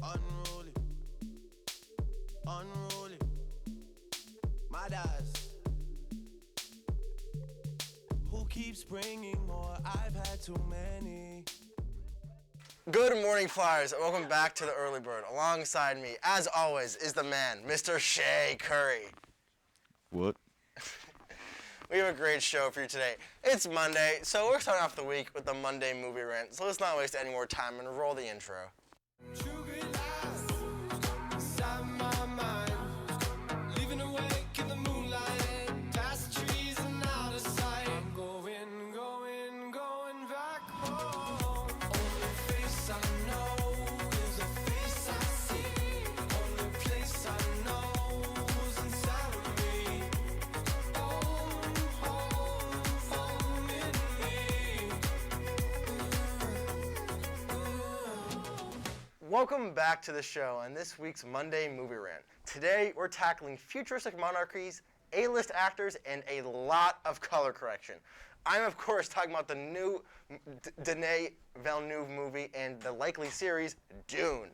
Unruly, unruly. My dads. Who keeps bringing more? I've had too many. Good morning, Flyers, and welcome back to the Early Bird. Alongside me, as always, is the man, Mr. Shea Curry. What? We have a great show for you today. It's Monday, so we're starting off the week with the Monday movie rant. So let's not waste any more time and roll the intro. Welcome back to the show and this week's Monday movie rant. Today we're tackling futuristic monarchies, A-list actors, and a lot of color correction. I'm of course talking about the new Denis Villeneuve movie and the likely series Dune.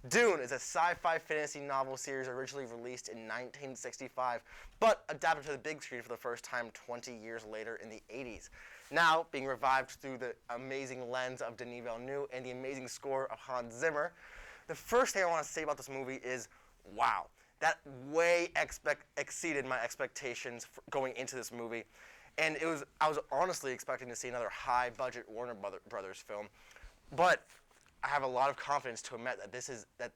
Dune is a sci-fi fantasy novel series originally released in 1965, but adapted to the big screen for the first time 20 years later in the 80s. Now being revived through the amazing lens of Denis Villeneuve and the amazing score of Hans Zimmer. The first thing I want to say about this movie is, wow, that way exceeded my expectations going into this movie. And I was honestly expecting to see another high-budget Warner Brothers film, but I have a lot of confidence to admit that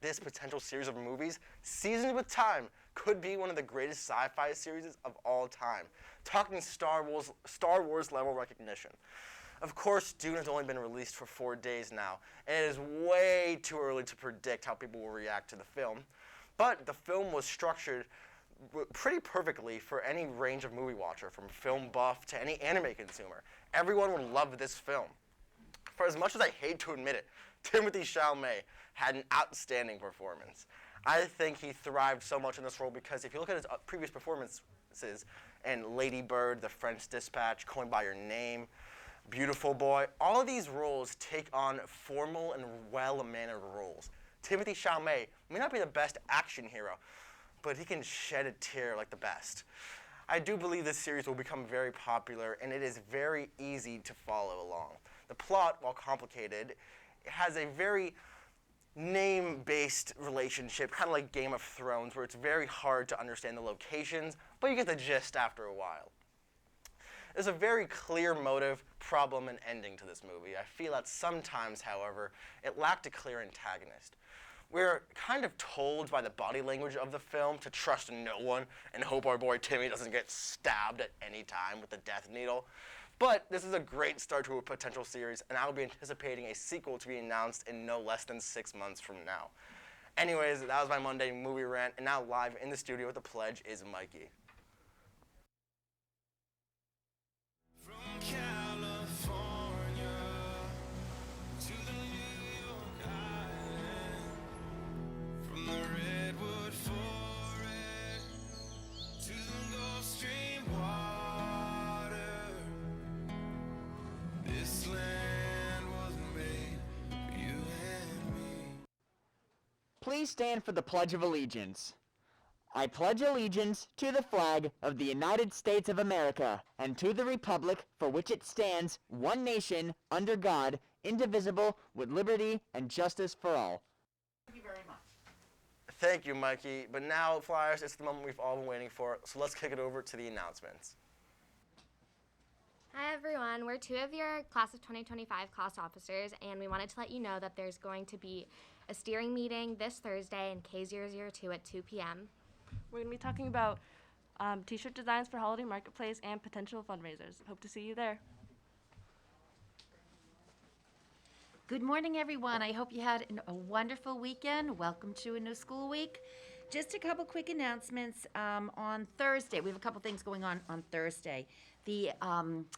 this potential series of movies, seasoned with time, could be one of the greatest sci-fi series of all time. Talking Star Wars level recognition. Of course, Dune has only been released for 4 days now, and it is way too early to predict how people will react to the film. But the film was structured pretty perfectly for any range of movie watcher, from film buff to any anime consumer. Everyone would love this film. For as much as I hate to admit it, Timothée Chalamet had an outstanding performance. I think he thrived so much in this role because if you look at his previous performances, and Lady Bird, The French Dispatch, Call Me By Your Name, Beautiful Boy, all of these roles take on formal and well-mannered roles. Timothée Chalamet may not be the best action hero, but he can shed a tear like the best. I do believe this series will become very popular, and it is very easy to follow along. The plot, while complicated, has a very name-based relationship, kind of like Game of Thrones, where it's very hard to understand the locations, but you get the gist after a while. There's a very clear motive, problem, and ending to this movie. I feel that sometimes, however, it lacked a clear antagonist. We're kind of told by the body language of the film to trust no one and hope our boy Timmy doesn't get stabbed at any time with the death needle. But this is a great start to a potential series, and I will be anticipating a sequel to be announced in no less than 6 months from now. Anyways, that was my Monday movie rant, and now live in the studio with the pledge is Mikey. From California to the New York Island, from the Redwood Forest to the Gulf Stream water, this land was made for you and me. Please stand for the Pledge of Allegiance. I pledge allegiance to the flag of the United States of America and to the republic for which it stands, one nation, under God, indivisible, with liberty and justice for all. Thank you very much. Thank you, Mikey. But now, Flyers, it's the moment we've all been waiting for, so let's kick it over to the announcements. Hi everyone, we're 2 of your class of 2025 class officers, and we wanted to let you know that there's going to be a steering meeting this Thursday in K002 at 2 p.m. We're going to be talking about t-shirt designs for Holiday Marketplace and potential fundraisers. Hope to see you there. Good morning, everyone. I hope you had a wonderful weekend. Welcome to a new school week. Just a couple quick announcements. On Thursday, we have a couple things going on Thursday. The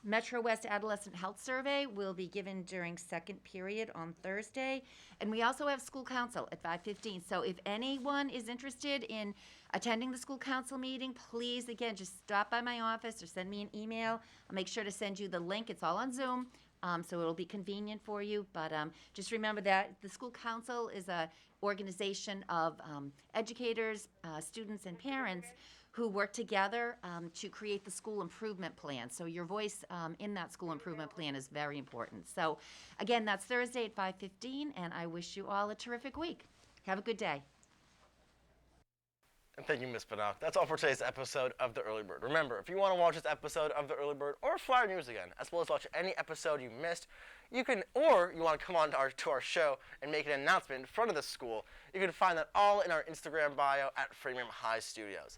Metro West Adolescent Health Survey will be given during second period on Thursday. And we also have school council at 5:15. So if anyone is interested in attending the school council meeting, please, again, just stop by my office or send me an email. I'll make sure to send you the link. It's all on Zoom. so it'll be convenient for you. But just remember that the school council is a organization of educators, students, and parents who work together to create the school improvement plan. So your voice in that school improvement plan is very important. So again, that's Thursday at 5:15, and I wish you all a terrific week. Have a good day. And thank you, Ms. Banach. That's all for today's episode of The Early Bird. Remember, if you want to watch this episode of The Early Bird or Flyer News again, as well as watch any episode you missed, you can, or you want to come on to our show and make an announcement in front of the school, you can find that all in our Instagram bio at Framingham High Studios.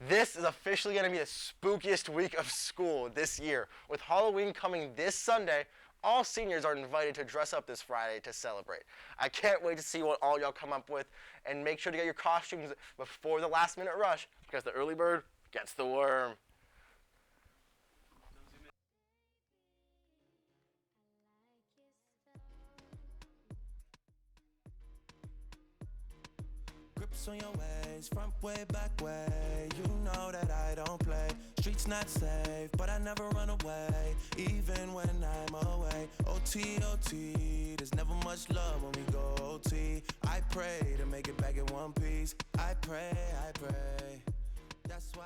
This is officially going to be the spookiest week of school this year. With Halloween coming this Sunday, all seniors are invited to dress up this Friday to celebrate. I can't wait to see what all y'all come up with, and make sure to get your costumes before the last minute rush, because the early bird gets the worm. Grips on your ways, front way, back way. You know that I don't play. Streets not safe, but I never run away, even when I'm away. OT, OT, there's never much love when we go OT. I pray to make it back in one piece. I pray, that's why